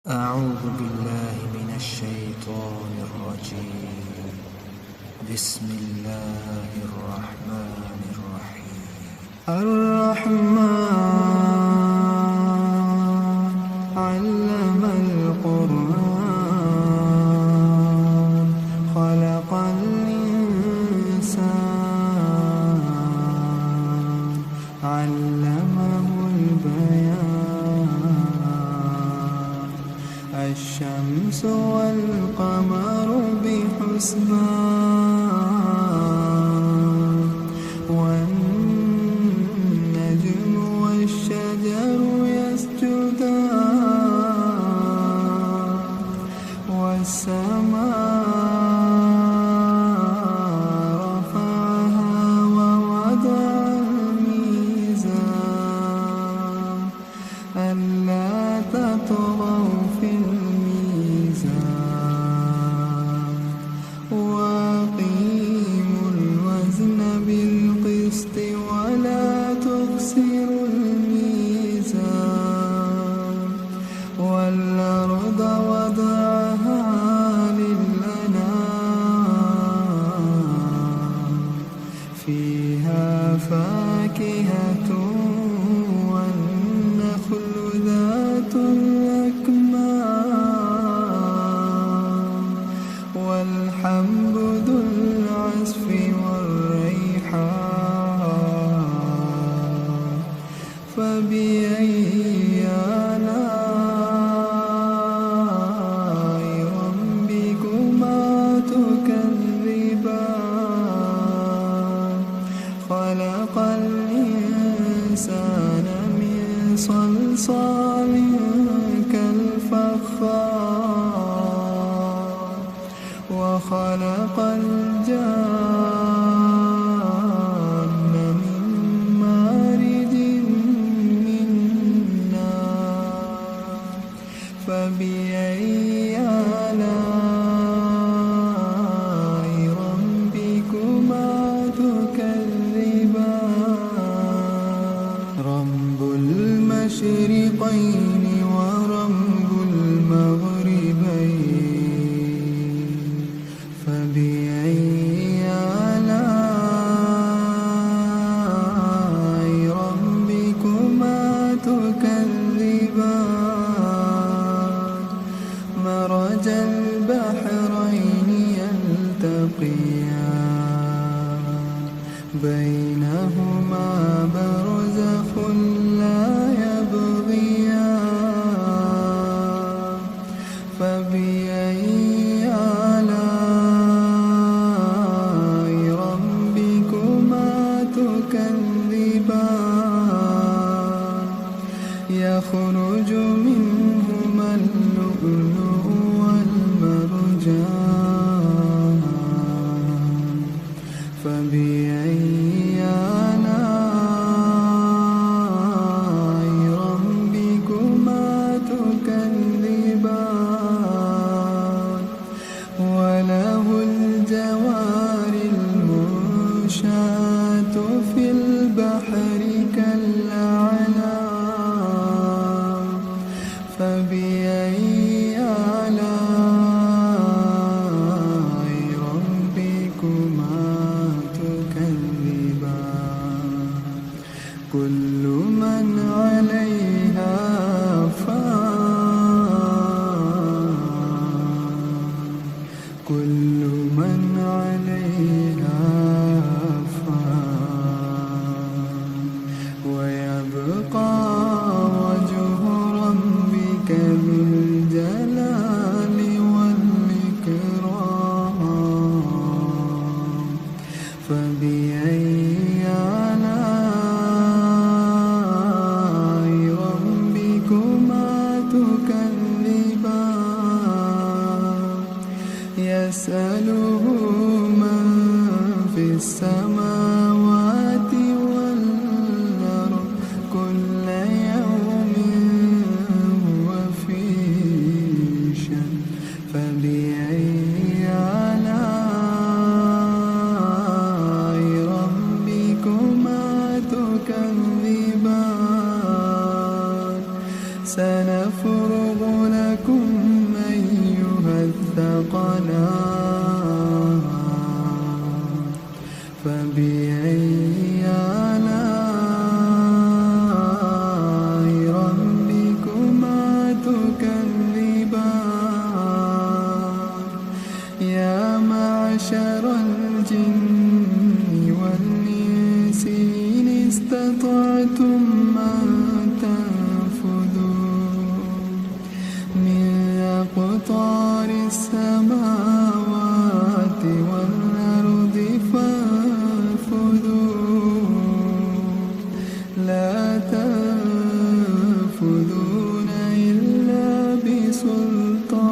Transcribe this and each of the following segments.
أعوذ بالله من الشيطان الرجيم. بسم الله الرحمن الرحيم. الرحمن علم القرآن خلق الإنسان علمه البيان. الشمس والقمر بحسبان والنجم والشجر يسجدان والسماء رفعها ووضع الميزان ألا تطغوا في الميزان وأقيموا الوزن بالقسط ولا تخسروا الميزان والأرض وضعها للأنام فيها فاكهة والنخل ذات الأكمام والحب ذو العصف والريحان فبأي آلاء ربكما تكذبان خلق الإنسان من صلصال كالفخار وخلق الجان من مارج من نار فبأي آلاء ربكما تكذبان رب المشرقين ورب المغربين فبأي آلاء ربكما تكذبان مرج البحرين يلتقيان بينهما برزخ لا يبغيان فبأي آلاء ربكما تكذبان يخرج منهما اللؤلؤ والمرجان فبأي آلاء ربكما تكذبان وله الجوار المنشآت في البحر كالأعلام فبأي آلاء ربكما تكذبان كل من عليها فان كل من عليها فان ويبقى وجه ربك ذو الجلال والإكرام فبأي آلاء ربكما تكذبان يسأله من في السماوات والأرض كل يوم هو في شأن فبأي آلاء ربكما تكذبان سنفرغ لكم السماوات والأرض فانفذوا لا تنفذون إلا بسلطان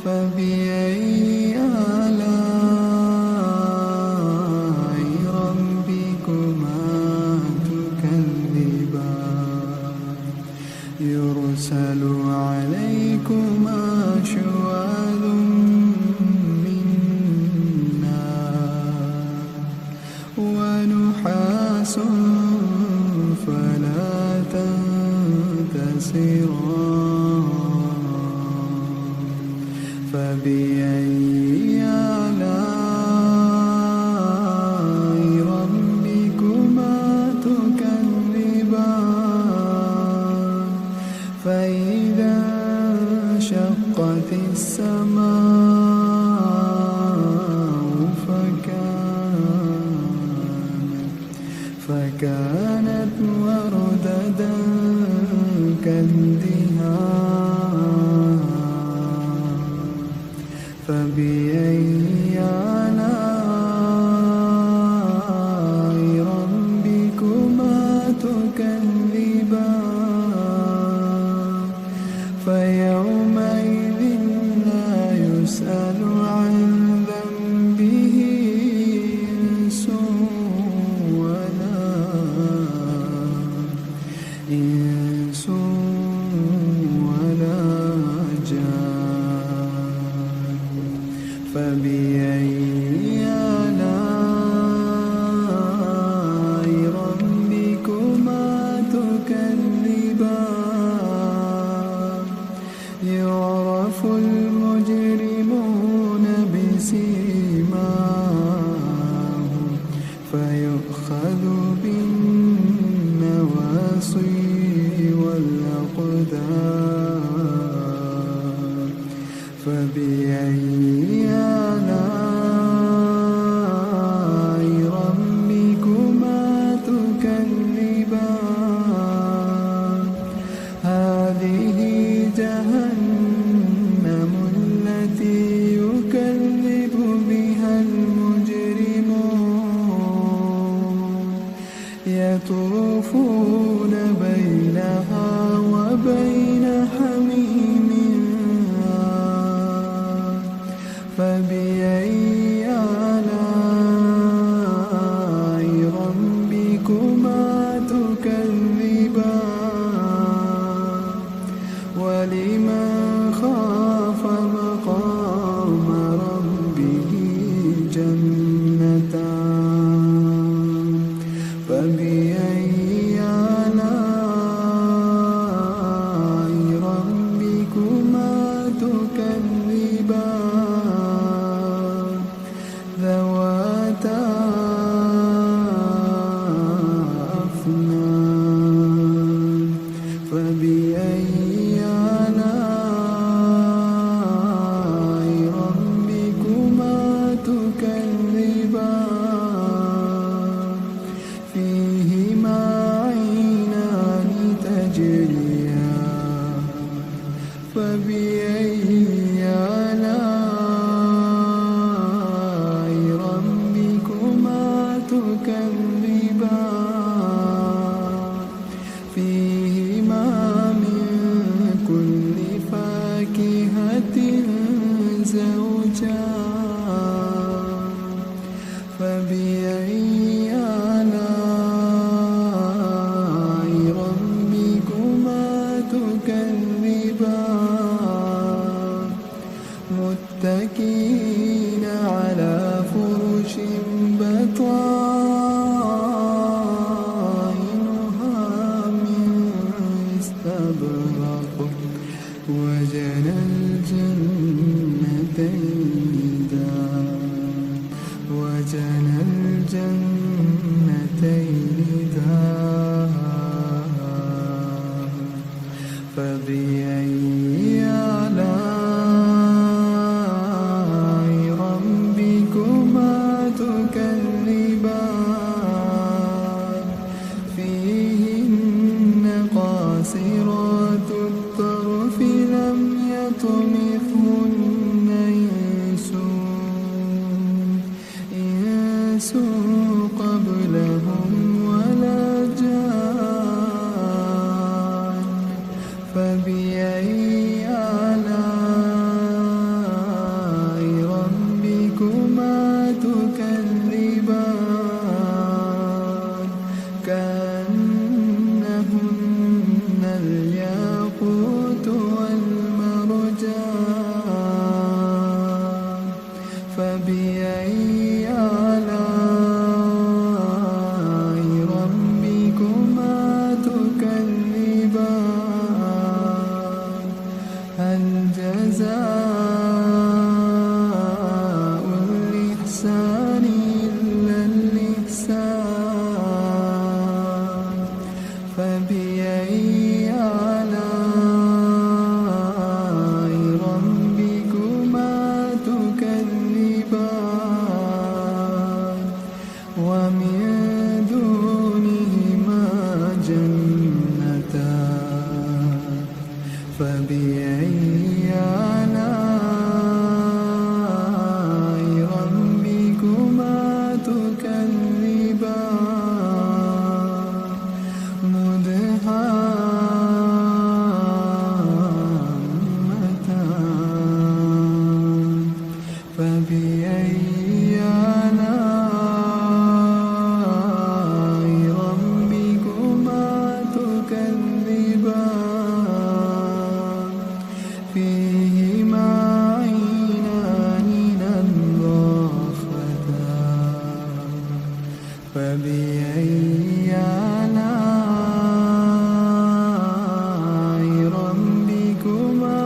فبأي آلاء ربكما تكذبان يرسل عليكما شواظ من نار ونحاس فلا تنتصران فبأي آلاء ربكما تكذبان فإذا انشقت السماء فكانت وردة كالدهان فبأي آلاء ربكما تكذبان فيومئذ لا يسأل عن ذنبه إنس ولا جان فبأي آلاء ربكما تكذبان يعرف المجرمون بسيماهم فيؤخذ بالنواصي والأقدام فبأي آلاء ربكما تكذبان هذه جهنم التي يكذب بها المجرمون يطوفون بينها وبين حميم فبأي آلاء ربكما تكذبان ولمن خاف مقام ربه جنتان فبأي آلاء ربكما تكذبان ذواتا أفنان فبأي آلاء ربكما تكذبان فيهما عينان تجريان فبأي آلاء ربكما تكذبان فيهما من كل فاكهة زوجان فبأي آلاء ربكما تكذبان متكئين على فرش بطائنها من استبرق وجنى الجنتين دان فبأي آلاء ربكما تكذبان فيهن قاصرات الطرف لم يطمثهن إنس قبلهم ولا جان فبأي آلاء ربكما تكذبان كأنهن الياقوت والمرجان فبأي آلاء ربكما تكذبان هل جزاء الإحسان إلا الإحسان فبأي آلاء ربكما تكذبان ومن دونهما جنتان فبأي آلاء ربكما تكذبان مدهامتان فبأي آلاء ربكما تكذبان فيهما عينان نضاختان فبأي آلاء ربكما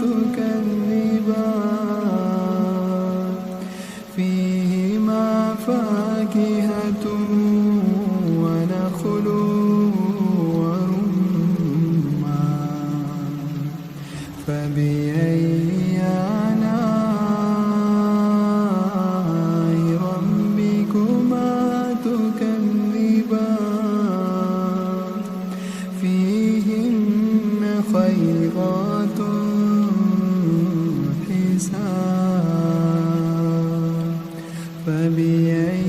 تكذبان فيهما فاكهة ونخل ورمان فبأي آلاء ربكما تكذبان فيهن خيرات حسان فبأي